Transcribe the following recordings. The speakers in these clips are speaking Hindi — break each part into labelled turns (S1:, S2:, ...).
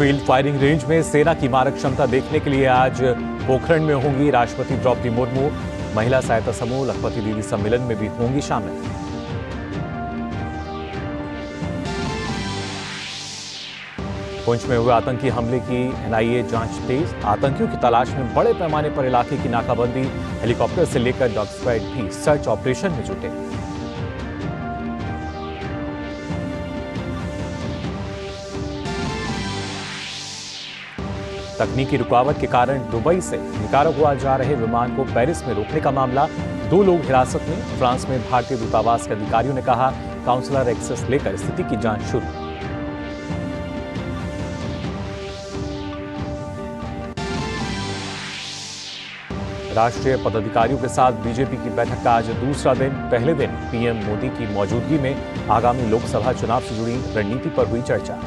S1: फील्ड फायरिंग रेंज में सेना की मारक क्षमता देखने के लिए आज पोखरण में होंगी राष्ट्रपति द्रौपदी मुर्मू। महिला सहायता समूह लखपति दीदी सम्मेलन में भी होंगी शामिल। पुंछ में हुए आतंकी हमले की एनआईए जांच तेज। आतंकियों की तलाश में बड़े पैमाने पर इलाके की नाकाबंदी। हेलीकॉप्टर से लेकर डॉग स्क्वाड भी सर्च ऑपरेशन में जुटे। तकनीकी रुकावट के कारण दुबई से निकारागुआ जा रहे विमान को पेरिस में रोकने का मामला। 2 लोग हिरासत में। फ्रांस में भारतीय दूतावास के अधिकारियों ने कहा काउंसलर एक्सेस लेकर स्थिति की जांच शुरू। राष्ट्रीय पदाधिकारियों के साथ बीजेपी की बैठक का आज दूसरा दिन। पहले दिन पीएम मोदी की मौजूदगी में आगामी लोकसभा चुनाव से जुड़ी रणनीति पर हुई चर्चा।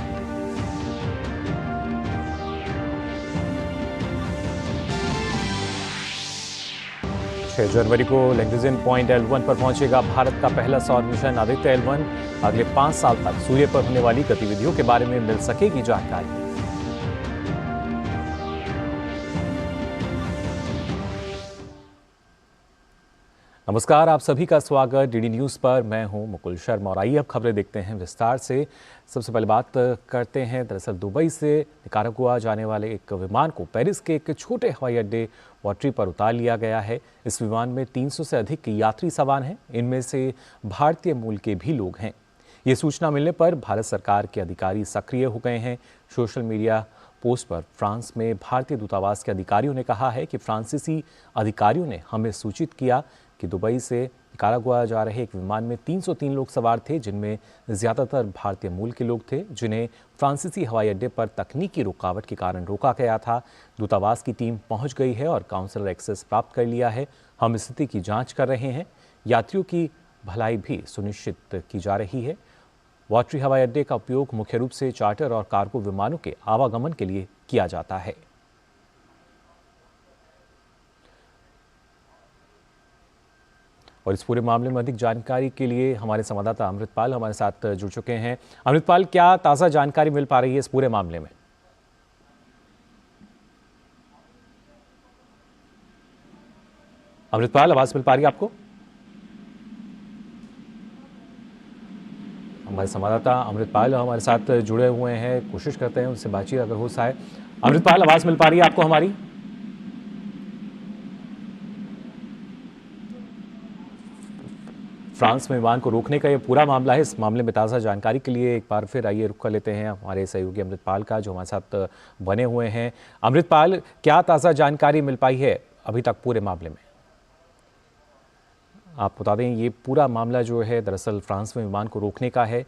S1: जनवरी को लैंग्वेजन पॉइंट L1 पर पहुंचेगा भारत का पहला सौर मिशन आदित्य L1। अगले 5 साल तक सूर्य पर होने वाली गतिविधियों के बारे में मिल सकेगी जानकारी। नमस्कार, आप सभी का स्वागत डीडी न्यूज़ पर। मैं हूं मुकुल शर्मा और आइए अब खबरें देखते हैं विस्तार से। सबसे पहले बात करते हैं दरअसल दुबई से निकारागुआ जाने वाले एक विमान को पेरिस के एक छोटे हवाई अड्डे वॉटरी पर उतार लिया गया है। इस विमान में 300 से अधिक यात्री सवार हैं। इनमें से भारतीय मूल के भी लोग हैं। ये सूचना मिलने पर भारत सरकार के अधिकारी सक्रिय हो गए हैं। सोशल मीडिया पोस्ट पर फ्रांस में भारतीय दूतावास के अधिकारियों ने कहा है कि फ्रांसीसी अधिकारियों ने हमें सूचित किया कि दुबई से निकारागुआ जा रहे एक विमान में 303 लोग सवार थे, जिनमें ज़्यादातर भारतीय मूल के लोग थे, जिन्हें फ्रांसीसी हवाई अड्डे पर तकनीकी रुकावट के कारण रोका गया था। दूतावास की टीम पहुंच गई है और काउंसलर एक्सेस प्राप्त कर लिया है। हम स्थिति की जांच कर रहे हैं। यात्रियों की भलाई भी सुनिश्चित की जा रही है। वॉटरी हवाई अड्डे का उपयोग मुख्य रूप से चार्टर और कार्गो विमानों के आवागमन के लिए किया जाता है। और इस पूरे मामले में अधिक जानकारी के लिए हमारे संवाददाता अमृतपाल हमारे साथ जुड़ चुके हैं। अमृतपाल, क्या ताज़ा जानकारी मिल पा रही है इस पूरे मामले में? अमृतपाल, आवाज मिल पा रही है आपको? हमारे संवाददाता अमृतपाल हमारे साथ जुड़े हुए हैं, कोशिश करते हैं उनसे बातचीत अगर हो पाए। अमृतपाल, आवाज मिल पा रही है आपको हमारी? फ्रांस में विमान को रोकने का ये पूरा मामला है। इस मामले में ताज़ा जानकारी के लिए एक बार फिर आइए रुख कर लेते हैं हमारे सहयोगी अमृतपाल का, जो हमारे साथ बने हुए हैं। अमृतपाल, क्या ताज़ा जानकारी मिल पाई है अभी तक पूरे मामले में? आप बता दें, ये पूरा मामला जो है दरअसल फ्रांस में विमान को रोकने का है,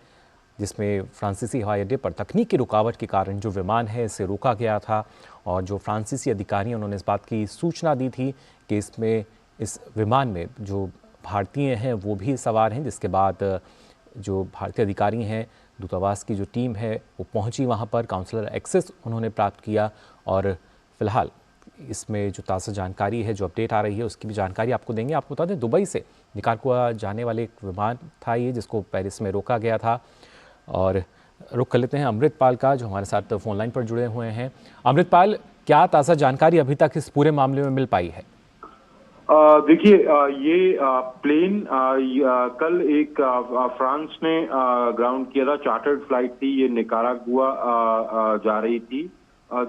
S1: जिसमें फ्रांसीसी हवाई अड्डे पर तकनीकी रुकावट के कारण जो विमान है इसे रोका गया था। और जो फ्रांसीसी अधिकारी उन्होंने इस बात की सूचना दी थी कि इस विमान में जो भारतीय हैं वो भी सवार हैं, जिसके बाद जो भारतीय अधिकारी हैं, दूतावास की जो टीम है वो पहुंची वहां पर। काउंसलर एक्सेस उन्होंने प्राप्त किया और फिलहाल इसमें जो ताज़ा जानकारी है, जो अपडेट आ रही है, उसकी भी जानकारी आपको देंगे। आपको बता दें, दुबई से निकारागुआ जाने वाले एक विमान था ये, जिसको पेरिस में रोका गया था। और रुख कर लेते हैं अमृतपाल का, जो हमारे साथ फ़ोन लाइन पर जुड़े हुए हैं। अमृतपाल, क्या ताज़ा जानकारी अभी तक इस पूरे मामले में मिल पाई है?
S2: देखिए, ये प्लेन कल एक फ्रांस ने ग्राउंड किया था, चार्टर्ड फ्लाइट थी। ये निकारागुआ जा रही थी,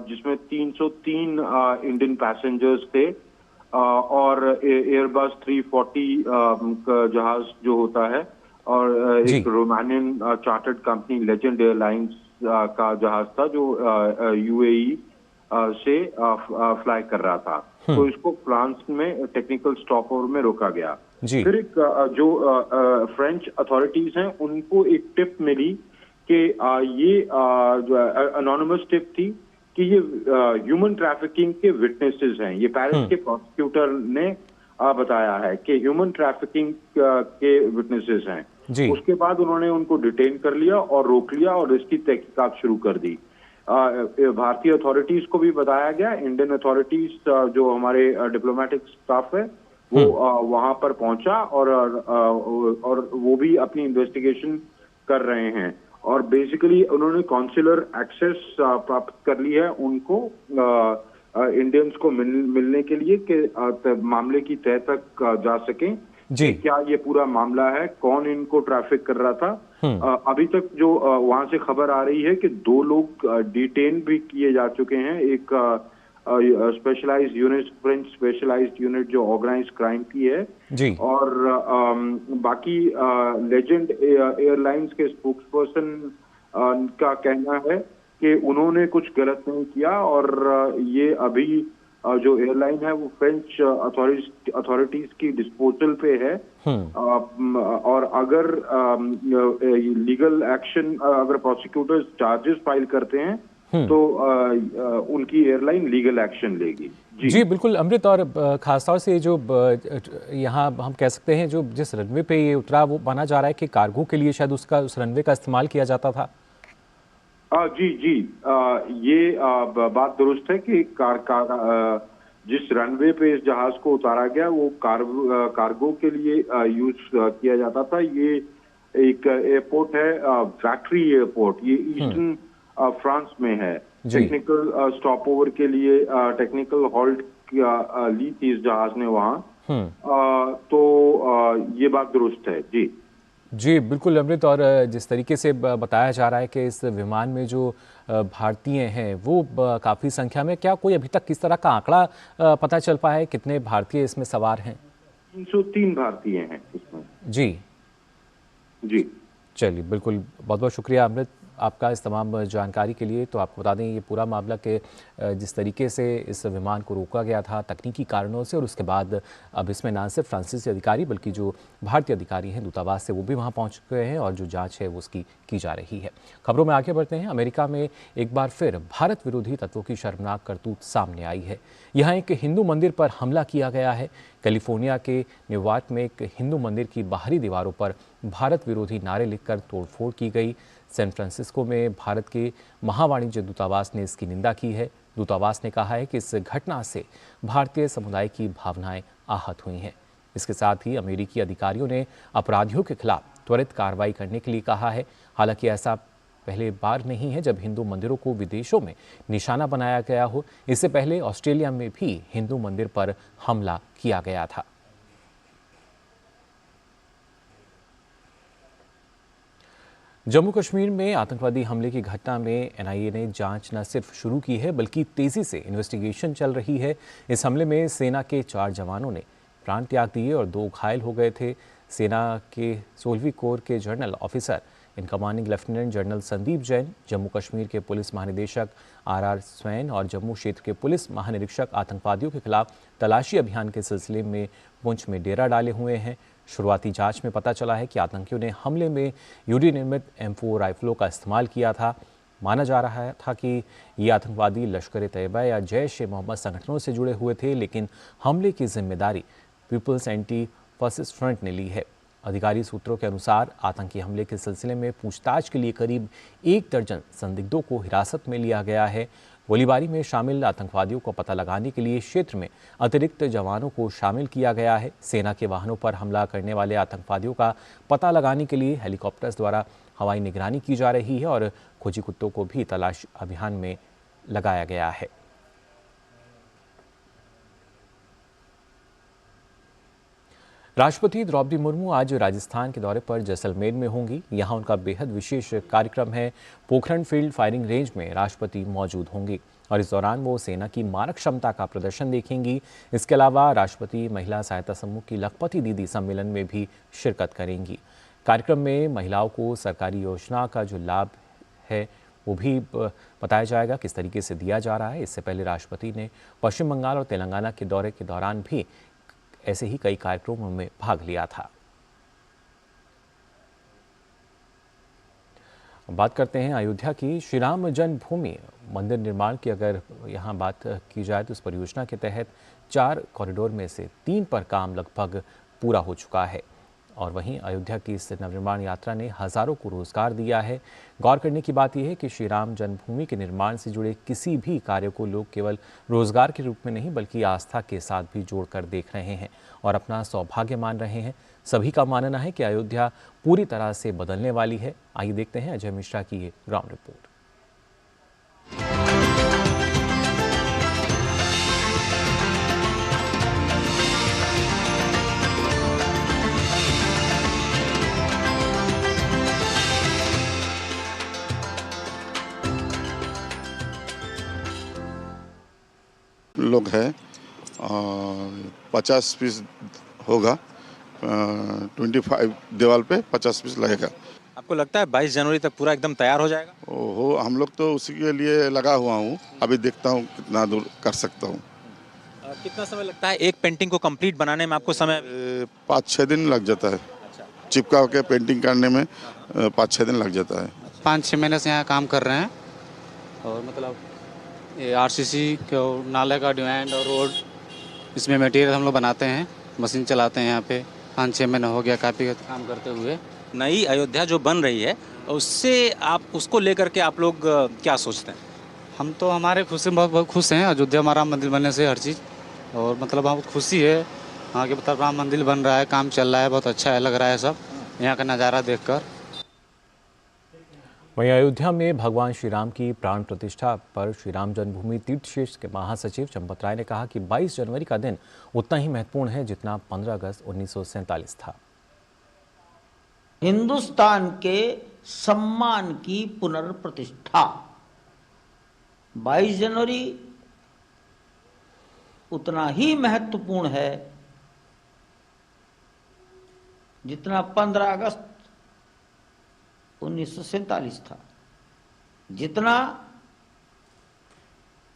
S2: जिसमें 303 इंडियन पैसेंजर्स थे। और एयरबस 340 जहाज जो होता है, और एक Romanian chartered company legend airlines का जहाज था, जो यूएई से फ्लाई कर रहा था। तो इसको फ्रांस में टेक्निकल स्टॉप ओवर में रोका गया। फिर एक जो फ्रेंच अथॉरिटीज हैं, उनको एक टिप मिली कि ये जो अनोनिमस टिप थी कि ये ह्यूमन ट्रैफिकिंग के विटनेसेस हैं। ये पेरिस के प्रोसिक्यूटर ने बताया है कि ह्यूमन ट्रैफिकिंग के विटनेसेस हैं। उसके बाद उन्होंने उनको डिटेन कर लिया और रोक लिया और इसकी तहकीकात शुरू कर दी। भारतीय अथॉरिटीज को भी बताया गया। इंडियन अथॉरिटीज, जो हमारे डिप्लोमेटिक स्टाफ है, वो वहां पर पहुंचा और वो भी अपनी इन्वेस्टिगेशन कर रहे हैं। और बेसिकली उन्होंने कॉन्सुलर एक्सेस प्राप्त कर ली है उनको इंडियंस को मिलने के लिए कि मामले की तह तक जा सकें
S1: जी।
S2: क्या ये पूरा मामला है, कौन इनको ट्रैफिक कर रहा था। अभी तक जो वहां से खबर आ रही है कि 2 लोग डिटेन भी किए जा चुके हैं। एक specialized unit, French specialized unit जो ऑर्गेनाइज क्राइम की है
S1: जी।
S2: और बाकी लेजेंड एयरलाइंस के स्पोक्सपर्सन का कहना है कि उन्होंने कुछ गलत नहीं किया और ये अभी जो एयरलाइन है वो फ्रेंच अथॉरिटीज की डिस्पोजल पे है। और अगर लीगल एक्शन, अगर प्रोसिक्यूटर्स चार्जेस फाइल करते हैं तो उनकी एयरलाइन लीगल एक्शन लेगी।
S1: जी बिल्कुल अमृत, और खासतौर से जो यहाँ हम कह सकते हैं जो जिस रनवे पे ये उतरा वो माना जा रहा है कि कार्गो के लिए शायद उस रनवे का इस्तेमाल किया जाता था।
S2: जी जी, ये बात दुरुस्त है कि जिस रनवे पे इस जहाज को उतारा गया वो कार्गो के लिए यूज किया जाता था। ये एक एयरपोर्ट है, फैक्ट्री एयरपोर्ट, ये ईस्टर्न फ्रांस में है। टेक्निकल स्टॉप ओवर के लिए टेक्निकल हॉल्ट ली थी इस जहाज ने वहां। तो ये बात दुरुस्त है। जी
S1: जी बिल्कुल अमृत, और जिस तरीके से बताया जा रहा है कि इस विमान में जो भारतीय हैं वो काफ़ी संख्या में, क्या कोई अभी तक किस तरह का आंकड़ा पता चल पाया है, कितने भारतीय इसमें सवार हैं?
S2: 303 भारतीय हैं इसमें।
S1: जी
S2: जी
S1: चलिए, बिल्कुल बहुत बहुत शुक्रिया अमृत आपका इस तमाम जानकारी के लिए। तो आपको बता दें ये पूरा मामला कि जिस तरीके से इस विमान को रोका गया था तकनीकी कारणों से, और उसके बाद अब इसमें ना सिर्फ फ्रांसीसी अधिकारी बल्कि जो भारतीय अधिकारी हैं दूतावास से वो भी वहां पहुंच गए हैं और जो जांच है वो उसकी की जा रही है। खबरों में आगे बढ़ते हैं। अमेरिका में एक बार फिर भारत विरोधी तत्वों की शर्मनाक करतूत सामने आई है। यहाँ एक हिंदू मंदिर पर हमला किया गया है। कैलिफोर्निया के न्यूयॉर्क में एक हिंदू मंदिर की बाहरी दीवारों पर भारत विरोधी नारे लिखकर तोड़फोड़ की गई। सैन फ्रांसिस्को में भारत के महावाणिज्य दूतावास ने इसकी निंदा की है। दूतावास ने कहा है कि इस घटना से भारतीय समुदाय की भावनाएं आहत हुई हैं। इसके साथ ही अमेरिकी अधिकारियों ने अपराधियों के खिलाफ त्वरित कार्रवाई करने के लिए कहा है। हालांकि ऐसा पहले बार नहीं है जब हिंदू मंदिरों को विदेशों में निशाना बनाया गया हो। इससे पहले ऑस्ट्रेलिया में भी हिंदू मंदिर पर हमला किया गया था। जम्मू कश्मीर में आतंकवादी हमले की घटना में एनआईए ने जांच न सिर्फ शुरू की है बल्कि तेजी से इन्वेस्टिगेशन चल रही है। इस हमले में सेना के 4 जवानों ने प्राण त्याग दिए और 2 घायल हो गए थे। सेना के 16वीं कोर के general officer in commanding lieutenant general Sandeep Jain, Jammu Kashmir के पुलिस महानिदेशक आर स्वैन और जम्मू क्षेत्र के पुलिस महानिरीक्षक आतंकवादियों के खिलाफ तलाशी अभियान के सिलसिले में पुंछ में डेरा डाले हुए हैं। शुरुआती जांच में पता चला है कि आतंकियों ने हमले में यूडी निर्मित M4 राइफलों का इस्तेमाल किया था। माना जा रहा था कि ये आतंकवादी लश्कर ए तैयबा या जैश ए मोहम्मद संगठनों से जुड़े हुए थे, लेकिन हमले की जिम्मेदारी पीपल्स एंटी फासिस्ट फ्रंट ने ली है। अधिकारी सूत्रों के अनुसार आतंकी हमले के सिलसिले में पूछताछ के लिए करीब 1 दर्जन संदिग्धों को हिरासत में लिया गया है। गोलीबारी में शामिल आतंकवादियों को पता लगाने के लिए क्षेत्र में अतिरिक्त जवानों को शामिल किया गया है। सेना के वाहनों पर हमला करने वाले आतंकवादियों का पता लगाने के लिए हेलीकॉप्टर्स द्वारा हवाई निगरानी की जा रही है और खोजी कुत्तों को भी तलाश अभियान में लगाया गया है। राष्ट्रपति द्रौपदी मुर्मू आज राजस्थान के दौरे पर जैसलमेर में होंगी। यहाँ उनका बेहद विशेष कार्यक्रम है। पोखरण फील्ड फायरिंग रेंज में राष्ट्रपति मौजूद होंगी और इस दौरान वो सेना की मारक क्षमता का प्रदर्शन देखेंगी। इसके अलावा राष्ट्रपति महिला सहायता समूह की लखपति दीदी सम्मेलन में भी शिरकत करेंगी। कार्यक्रम में महिलाओं को सरकारी योजना का जो लाभ है वो भी बताया जाएगा, किस तरीके से दिया जा रहा है। इससे पहले राष्ट्रपति ने पश्चिम बंगाल और तेलंगाना के दौरे के दौरान भी ऐसे ही कई कार्यक्रमों में भाग लिया था। बात करते हैं अयोध्या की। श्री राम जन्मभूमि मंदिर निर्माण की अगर यहाँ बात की जाए तो इस परियोजना के तहत 4 कॉरिडोर में से 3 पर काम लगभग पूरा हो चुका है। और वहीं अयोध्या की इस नवनिर्माण यात्रा ने हजारों को रोजगार दिया है। गौर करने की बात यह है कि श्री राम जन्मभूमि के निर्माण से जुड़े किसी भी कार्य को लोग केवल रोजगार के रूप में नहीं बल्कि आस्था के साथ भी जोड़कर देख रहे हैं और अपना सौभाग्य मान रहे हैं। सभी का मानना है कि अयोध्या पूरी तरह से बदलने वाली है। आइए देखते हैं अजय मिश्रा की ये ग्राउंड रिपोर्ट।
S3: लोग है और 50 पीस होगा, 25 दीवार पे 50 पीस लगेगा।
S4: आपको लगता है 22 जनवरी तक पूरा एकदम तैयार हो जाएगा?
S3: ओहो, हम लोग तो उसी के लिए लगा हुआ हूँ। अभी देखता हूँ कितना दूर कर सकता हूँ।
S4: कितना समय लगता है एक पेंटिंग को कंप्लीट बनाने में आपको समय?
S3: 5-6 दिन लग जाता है। चिपका के पेंटिंग करने में 5-6 दिन लग जाता है।
S5: 5-6 महीने से यहाँ काम कर रहे हैं और मतलब ये आरसीसी को नाले का डिमांड और रोड, इसमें मटेरियल हम लोग बनाते हैं, मशीन चलाते हैं। यहाँ पे 5-6 महीने हो गया काफ़ी काम करते हुए।
S4: नई अयोध्या जो बन रही है उससे आप उसको लेकर के आप लोग क्या सोचते हैं?
S5: हम तो हमारे खुशी बहुत खुश हैं अयोध्या में राम मंदिर बनने से, हर चीज़। और मतलब हम खुशी है यहाँ के, मतलब राम मंदिर बन रहा है, काम चल रहा है, बहुत अच्छा है, लग रहा है सब यहाँ का नज़ारा देखकर।
S1: वहीं अयोध्या में भगवान श्री राम की प्राण प्रतिष्ठा पर श्री राम जन्मभूमि तीर्थ क्षेत्र के महासचिव चंपत राय ने कहा कि 22 जनवरी का दिन उतना ही महत्वपूर्ण है जितना 15 अगस्त 1947 था।
S6: हिंदुस्तान के सम्मान की पुनर्प्रतिष्ठा 22 जनवरी उतना ही महत्वपूर्ण है जितना 15 अगस्त 1947 था। जितना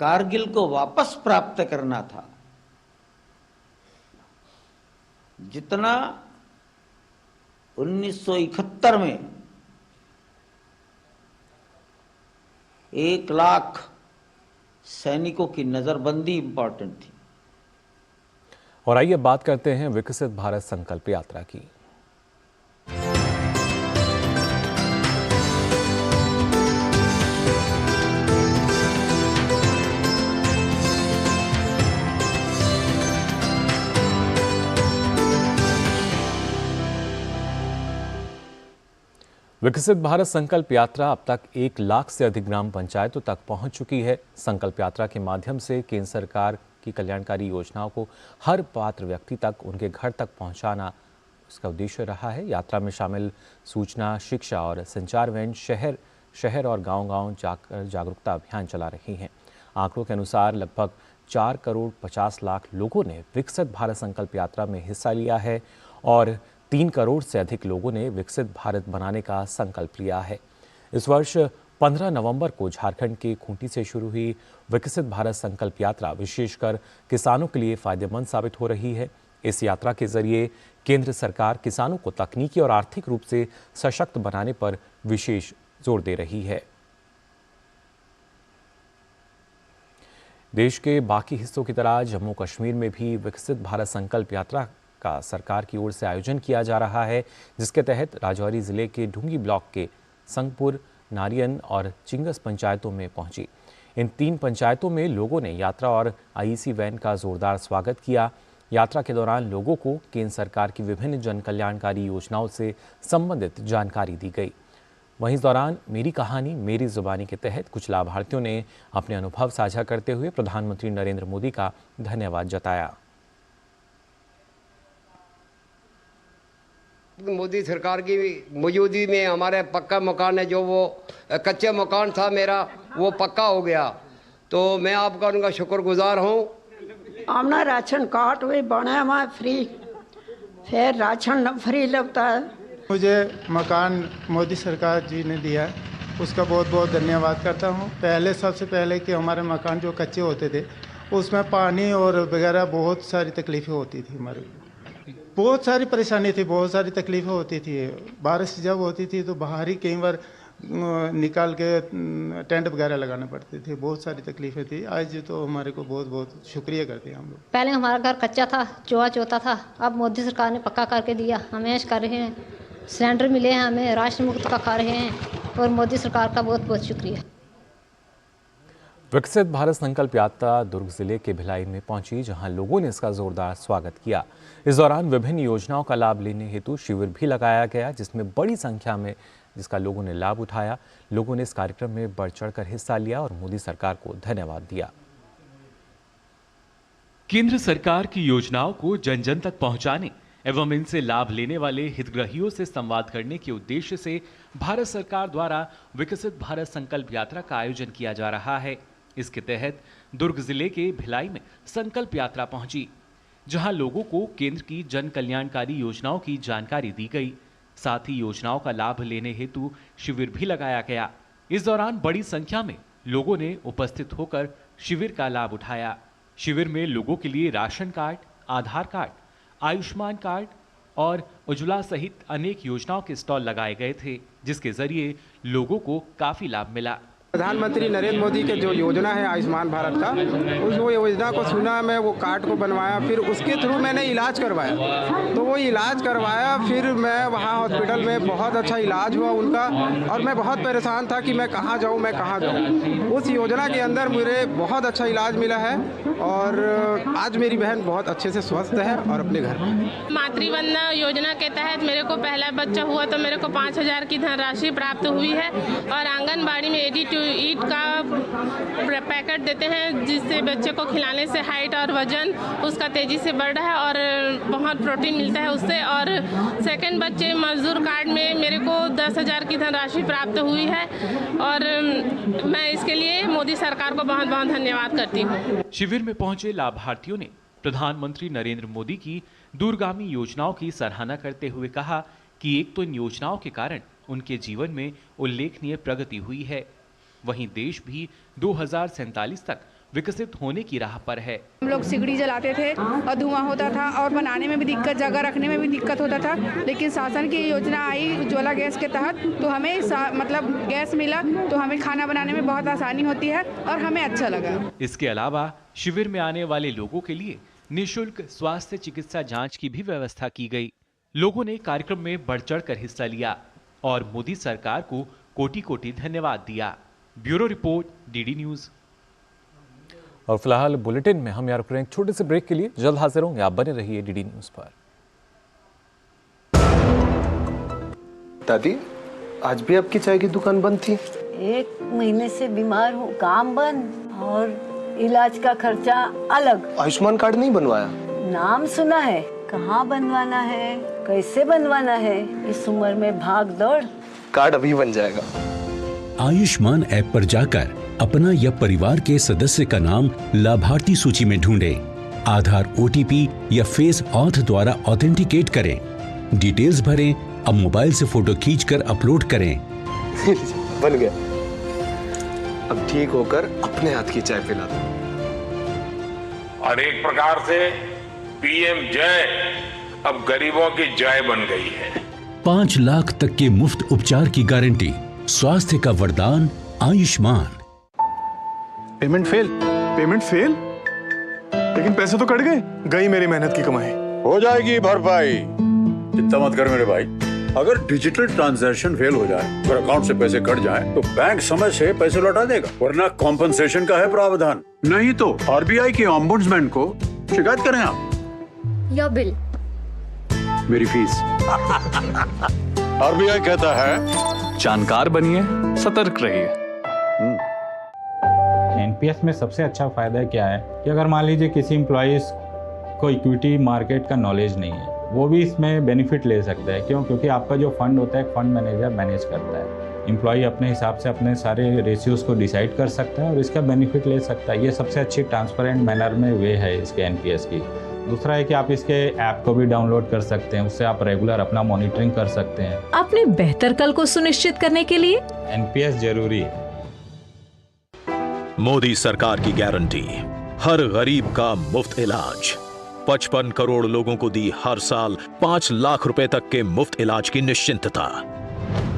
S6: कारगिल को वापस प्राप्त करना था, जितना 1971 में 1 लाख सैनिकों की नजरबंदी इंपॉर्टेंट थी।
S1: और आइए बात करते हैं विकसित भारत संकल्प यात्रा की। विकसित भारत संकल्प यात्रा अब तक 1 लाख से अधिक ग्राम पंचायतों तक पहुंच चुकी है। संकल्प यात्रा के माध्यम से केंद्र सरकार की कल्याणकारी योजनाओं को हर पात्र व्यक्ति तक, उनके घर तक पहुंचाना उसका उद्देश्य रहा है। यात्रा में शामिल सूचना, शिक्षा और संचार वैन शहर और गांव-गांव जाकर जागरूकता अभियान चला रही हैं। आंकड़ों के अनुसार लगभग 4 करोड़ 50 लाख लोगों ने विकसित भारत संकल्प यात्रा में हिस्सा लिया है और 3 करोड़ से अधिक लोगों ने विकसित भारत बनाने का संकल्प लिया है। इस वर्ष 15 नवंबर को झारखंड के खूंटी से शुरू हुई विकसित भारत संकल्प यात्रा विशेषकर किसानों के लिए फायदेमंद साबित हो रही है। इस यात्रा के जरिए केंद्र सरकार किसानों को तकनीकी और आर्थिक रूप से सशक्त बनाने पर विशेष जोर दे रही है। देश के बाकी हिस्सों की तरह जम्मू कश्मीर में भी विकसित भारत संकल्प यात्रा का सरकार की ओर से आयोजन किया जा रहा है, जिसके तहत राजौरी जिले के ढूंगी ब्लॉक के संगपुर, नारियन और चिंगस पंचायतों में पहुंची। इन 3 पंचायतों में लोगों ने यात्रा और आईसी वैन का जोरदार स्वागत किया। यात्रा के दौरान लोगों को केंद्र सरकार की विभिन्न जन कल्याणकारी योजनाओं से संबंधित जानकारी दी गई। वहीं इस दौरान मेरी कहानी मेरी जुबानी के तहत कुछ लाभार्थियों ने अपने अनुभव साझा करते हुए प्रधानमंत्री नरेंद्र मोदी का धन्यवाद जताया।
S7: मोदी सरकार की मौजूदगी में हमारे पक्का मकान है, जो वो कच्चे मकान था मेरा वो पक्का हो गया, तो मैं आपका उनका शुक्रगुजार हूँ।
S8: हमने राशन कार्ड भी बने हुआ फ्री, फिर राशन फ्री लगता है।
S9: मुझे मकान मोदी सरकार जी ने दिया है, उसका बहुत बहुत धन्यवाद करता हूँ। पहले सबसे पहले कि हमारे मकान जो कच्चे होते थे उसमें पानी और वगैरह बहुत सारी तकलीफ़ें होती थी, हमारे बहुत सारी परेशानी थी, बहुत सारी तकलीफ़ें होती थी। बारिश जब होती थी तो बाहर ही कई बार निकाल के टेंट वगैरह लगाने पड़ते थे, बहुत सारी तकलीफें थी। आज तो हमारे को बहुत बहुत शुक्रिया करते हैं हम लोग।
S10: पहले हमारा घर कच्चा था, चूहा चोता था, अब मोदी सरकार ने पक्का करके दिया, हम ऐश कर रहे हैं, सिलेंडर मिले हैं हमें, राशन मुक्त का खा रहे हैं और मोदी सरकार का बहुत बहुत शुक्रिया।
S1: विकसित भारत संकल्प यात्रा दुर्ग जिले के भिलाई में पहुंची, जहां लोगों ने इसका जोरदार स्वागत किया। इस दौरान विभिन्न योजनाओं का लाभ लेने हेतु शिविर भी लगाया गया, जिसमें बड़ी संख्या में जिसका लोगों ने लाभ उठाया। लोगों ने इस कार्यक्रम में बढ़ चढ़कर हिस्सा लिया और मोदी सरकार को धन्यवाद दिया।
S11: केंद्र सरकार की योजनाओं को जन जन तक पहुंचाने एवं इनसे लाभ लेने वाले हितग्राहियों से संवाद करने के उद्देश्य से भारत सरकार द्वारा विकसित भारत संकल्प यात्रा का आयोजन किया जा रहा है। इसके तहत दुर्ग जिले के भिलाई में संकल्प यात्रा पहुंची, जहां लोगों को केंद्र की जन कल्याणकारी योजनाओं की जानकारी दी गई। साथ ही योजनाओं का लाभ लेने हेतु शिविर भी लगाया गया। इस दौरान बड़ी संख्या में लोगों ने उपस्थित होकर शिविर का लाभ उठाया। शिविर में लोगों के लिए राशन कार्ड, आधार कार्ड, आयुष्मान कार्ड और उज्ज्वला सहित अनेक योजनाओं के स्टॉल लगाए गए थे, जिसके जरिए लोगों को काफी लाभ मिला।
S12: प्रधानमंत्री नरेंद्र मोदी के जो योजना है आयुष्मान भारत का, उस वो योजना को सुना, मैं वो कार्ड को बनवाया, फिर उसके थ्रू मैंने इलाज करवाया। तो वो इलाज करवाया, फिर मैं वहाँ हॉस्पिटल में बहुत अच्छा इलाज हुआ उनका, और मैं बहुत परेशान था कि मैं कहाँ जाऊँ, मैं कहाँ जाऊँ। उस योजना के अंदर मुझे बहुत अच्छा इलाज मिला है और आज मेरी बहन बहुत अच्छे से स्वस्थ है और अपने घर में।
S13: मातृवंदना योजना के तहत मेरे को पहला बच्चा हुआ तो मेरे को 5,000 की धनराशि प्राप्त हुई है और आंगनबाड़ी में रेडी टू ईट का पैकेट देते हैं, जिससे बच्चे को खिलाने से हाइट और वजन उसका तेजी से बढ़ रहा है और बहुत प्रोटीन मिलता है उससे। और सेकंड बच्चे मजदूर कार्ड में मेरे को 10,000 की धनराशि प्राप्त हुई है और मैं इसके लिए मोदी सरकार को बहुत बहुत धन्यवाद करती हूँ।
S11: शिविर में पहुंचे लाभार्थियों ने प्रधानमंत्री नरेंद्र मोदी की दूरगामी योजनाओं की सराहना करते हुए कहा कि एक तो इन योजनाओं के कारण उनके जीवन में उल्लेखनीय प्रगति हुई है, वहीं देश भी 2047 तक विकसित होने की राह पर है।
S14: हम लोग सिगड़ी जलाते थे और धुआं होता था और बनाने में भी दिक्कत, जगह रखने में भी दिक्कत होता था, लेकिन शासन की योजना आई उज्ज्वला गैस के तहत, तो हमें मतलब गैस मिला तो हमें खाना बनाने में बहुत आसानी होती है और हमें अच्छा लगा।
S11: इसके अलावा शिविर में आने वाले लोगों के लिए निःशुल्क स्वास्थ्य चिकित्सा जाँच की भी व्यवस्था की गई। लोगों ने कार्यक्रम में बढ़ चढ़ कर हिस्सा लिया और मोदी सरकार को कोटि कोटि धन्यवाद दिया। Bureau report, DD news.
S1: और फिलहाल बुलेटिन में हम यहाँ रुक रहे हैं एक छोटे से ब्रेक के लिए। जल्द हाजिर होंगे, आप बने रहिए डीडी न्यूज पर।
S15: दादी, आज भी आपकी चाय की दुकान बंद थी?
S16: 1 महीने से बीमार हूँ, काम बंद और इलाज का खर्चा अलग।
S15: आयुष्मान कार्ड नहीं बनवाया?
S16: नाम सुना है, कहाँ बनवाना है, कैसे बनवाना है, इस उम्र में भाग दौड़।
S15: कार्ड अभी बन जाएगा।
S17: आयुष्मान ऐप पर जाकर अपना या परिवार के सदस्य का नाम लाभार्थी सूची में ढूंढें, आधार OTP या फेस ऑथ द्वारा ऑथेंटिकेट करें, डिटेल्स भरें, अब मोबाइल से फोटो खींचकर अपलोड करें।
S15: बन गया। अब ठीक होकर अपने हाथ की चाय पिला दो।
S18: और एक प्रकार से PM जय अब गरीबों की जय बन गई है।
S17: 5 लाख तक के मुफ्त उपचार की गारंटी, स्वास्थ्य का वरदान Ayushman.
S19: Payment fail, payment fail, लेकिन पैसे तो कट गए, गई मेरी मेहनत की कमाई।
S20: हो जाएगी भरपाई, चिंता मत कर मेरे भाई। अगर डिजिटल ट्रांजैक्शन फेल हो जाए और अकाउंट से पैसे कट जाए तो बैंक समय से पैसे लौटा देगा, वरना कॉम्पनसेशन का है प्रावधान। नहीं तो RBI के ओम्बुड्समैन को शिकायत करें आप।
S10: योर बिल,
S20: मेरी फीस। RBI कहता है
S21: जानकार बनिए, सतर्क रहिए।
S22: NPS में सबसे अच्छा फायदा क्या है कि अगर मान लीजिए किसी एम्प्लॉइज को इक्विटी मार्केट का नॉलेज नहीं है, वो भी इसमें बेनिफिट ले सकता है। क्यों? क्योंकि आपका जो फंड होता है फंड मैनेजर मैनेज करता है। एम्प्लॉय अपने हिसाब से अपने सारे रेशियोज को डिसाइड कर सकता है और इसका बेनिफिट ले सकता है। ये सबसे अच्छी ट्रांसपेरेंट मैनर में वे है इसके NPS की। दूसरा है कि आप इसके ऐप को भी डाउनलोड कर सकते हैं, उससे आप रेगुलर अपना मॉनिटरिंग कर सकते हैं।
S23: अपने बेहतर कल को सुनिश्चित करने के लिए
S22: NPS जरूरी है।
S24: मोदी सरकार की गारंटी, हर गरीब का मुफ्त इलाज। 55 करोड़ लोगों को दी हर साल 5 लाख रुपए तक के मुफ्त इलाज की निश्चिंतता।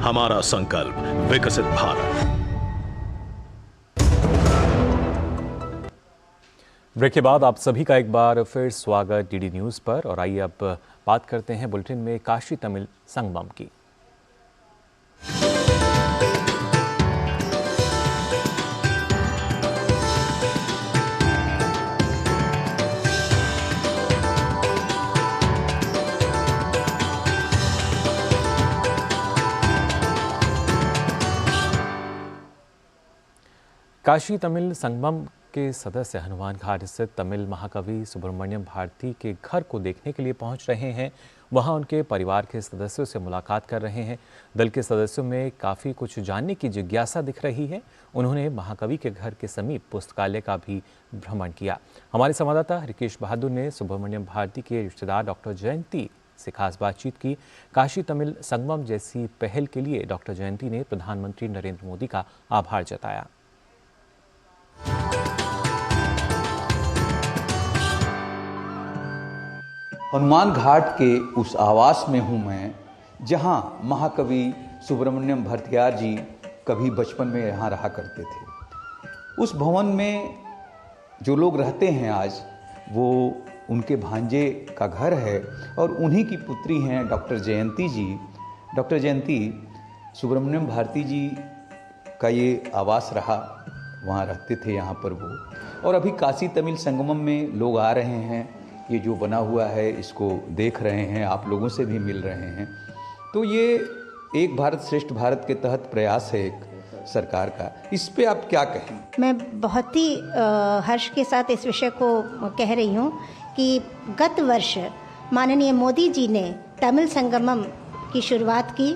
S24: हमारा संकल्प विकसित भारत।
S1: ब्रेक के बाद आप सभी का एक बार फिर स्वागत डीडी न्यूज़ पर। और आइए अब बात करते हैं बुलेटिन में काशी तमिल संगमम की। काशी तमिल संगमम के सदस्य हनुमान घाट स्थित तमिल महाकवि सुब्रमण्यम भारती के घर को देखने के लिए पहुंच रहे हैं। वहां उनके परिवार के सदस्यों से मुलाकात कर रहे हैं। दल के सदस्यों में काफ़ी कुछ जानने की जिज्ञासा दिख रही है। उन्होंने महाकवि के घर के समीप पुस्तकालय का भी भ्रमण किया। हमारे संवाददाता हरिकेश बहादुर ने सुब्रमण्यम भारती के रिश्तेदार डॉक्टर जयंती से खास बातचीत की। काशी तमिल संगमम जैसी पहल के लिए डॉक्टर जयंती ने प्रधानमंत्री नरेंद्र मोदी का आभार जताया।
S2: हनुमान घाट के उस आवास में हूँ मैं, जहाँ महाकवि सुब्रमण्यम भारतीयार जी कभी बचपन में यहाँ रहा करते थे। उस भवन में जो लोग रहते हैं आज, वो उनके भांजे का घर है और उन्हीं की पुत्री हैं डॉक्टर जयंती जी। डॉक्टर जयंती सुब्रमण्यम भारती जी का ये आवास रहा, वहाँ रहते थे यहाँ पर वो। और अभी काशी तमिल संगमम में लोग आ रहे हैं, ये जो बना हुआ है इसको देख रहे हैं, आप लोगों से भी मिल रहे हैं। तो ये एक भारत श्रेष्ठ भारत के तहत प्रयास है एक सरकार का। इस पे आप क्या कहें?
S3: मैं बहुत ही हर्ष के साथ इस विषय को कह रही हूँ कि गत वर्ष माननीय मोदी जी ने तमिल संगमम की शुरुआत की,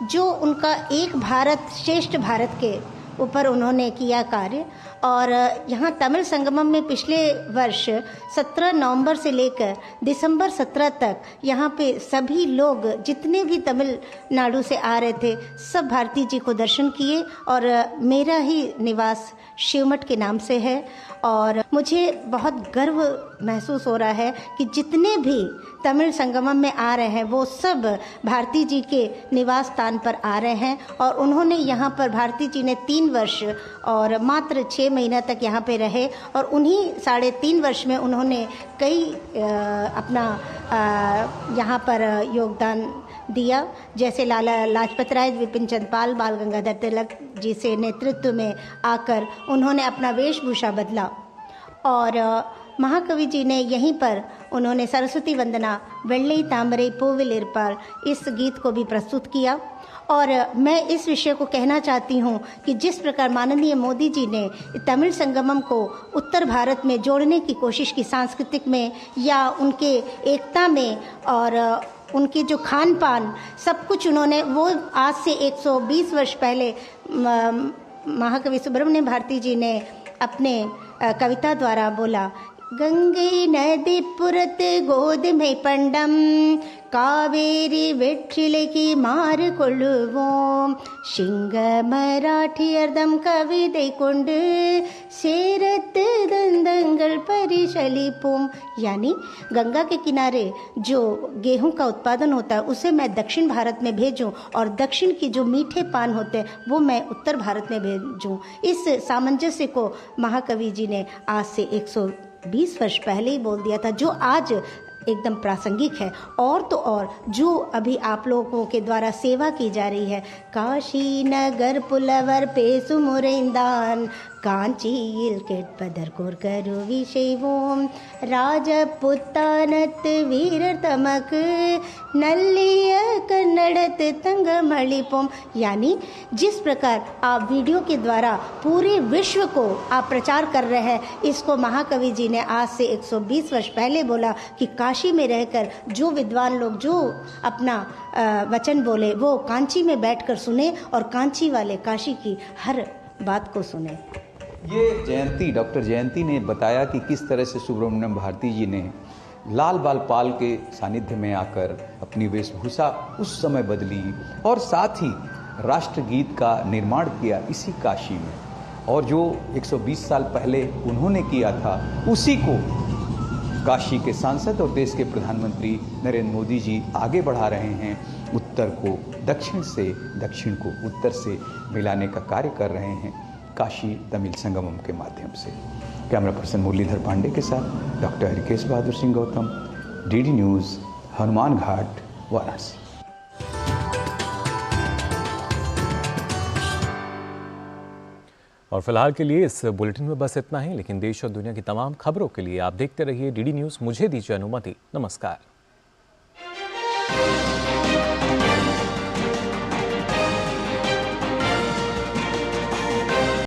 S3: जो उनका एक भारत श्रेष्ठ भारत के ऊपर उन्होंने किया कार्य। और यहाँ तमिल संगमम में पिछले वर्ष 17 नवंबर से लेकर दिसंबर 17 तक यहाँ पे सभी लोग जितने भी तमिलनाडु से आ रहे थे, सब भारती जी को दर्शन किए। और मेरा ही निवास शिवमठ के नाम से है और मुझे बहुत गर्व महसूस हो रहा है कि जितने भी तमिल संगमम में आ रहे हैं वो सब भारती जी के निवास स्थान पर आ रहे हैं। और उन्होंने यहाँ पर भारती जी ने 3 वर्ष और मात्र 6 महीना तक यहाँ पे रहे और उन्हीं 3.5 वर्ष में उन्होंने कई अपना यहाँ पर योगदान दिया। जैसे लाला लाजपत राय, विपिन चंद्र पाल, बाल गंगाधर तिलक जी से नेतृत्व में आकर उन्होंने अपना वेशभूषा बदला। और महाकवि जी ने यहीं पर उन्होंने सरस्वती वंदना वेल्लई तामरे पूविल इरपाल इस गीत को भी प्रस्तुत किया। और मैं इस विषय को कहना चाहती हूँ कि जिस प्रकार माननीय मोदी जी ने तमिल संगमम को उत्तर भारत में जोड़ने की कोशिश की, सांस्कृतिक में या उनके एकता में, और उनके जो खान पान सब कुछ उन्होंने, वो आज से 120 वर्ष पहले महाकवि सुब्रमण्यम भारती जी ने अपने कविता द्वारा बोला, गंगे नदी पुरत गोद में पंडम कावेरी वेट्रिले की मार कोल्लुवोम शिंग मराठी अर्दम कविதை கொண்டு சேரத்து दंदंगल परिशलिपुम। यानी गंगा के किनारे जो गेहूं का उत्पादन होता है उसे मैं दक्षिण भारत में भेजूं और दक्षिण की जो मीठे पान होते हैं वो मैं उत्तर भारत में भेजूं। इस सामंजस्य को महाकवि जी ने आज से 120 वर्ष पहले ही बोल दिया था, जो आज एकदम प्रासंगिक है। और तो और जो अभी आप लोगों के द्वारा सेवा की जा रही है, काशी नगर पुलवर पेसु मुरेंदान कांचील केटपदर कोरकरु विषेवोम राजपुतानत वीर तमक नल्लिय कन्नड़त तंगमणिपोम। यानी जिस प्रकार आप वीडियो के द्वारा पूरे विश्व को आप प्रचार कर रहे हैं, इसको महाकवि जी ने आज से 120 वर्ष पहले बोला कि काशी में रहकर जो विद्वान लोग जो अपना वचन बोले वो कांची में बैठकर सुने और कांची वाले काशी की हर बात को सुने।
S2: ये जयंती, डॉक्टर जयंती ने बताया कि किस तरह से सुब्रमण्यम भारती जी ने लाल बाल पाल के सानिध्य में आकर अपनी वेशभूषा उस समय बदली और साथ ही राष्ट्रगीत का निर्माण किया इसी काशी में। और जो 120 साल पहले उन्होंने किया था उसी को काशी के सांसद और देश के प्रधानमंत्री नरेंद्र मोदी जी आगे बढ़ा रहे हैं, उत्तर को दक्षिण से, दक्षिण को उत्तर से मिलाने का कार्य कर रहे हैं काशी तमिल संगमम के माध्यम से। कैमरा पर्सन मुरलीधर पांडे के साथ doctor Harikesh Bahadur Singh Gautam, DD news, Hanuman घाट, वाराणसी।
S1: और फिलहाल के लिए इस बुलेटिन में बस इतना ही, लेकिन देश और दुनिया की तमाम खबरों के लिए आप देखते रहिए डीडी न्यूज़। मुझे दीजिए अनुमति। नमस्कार।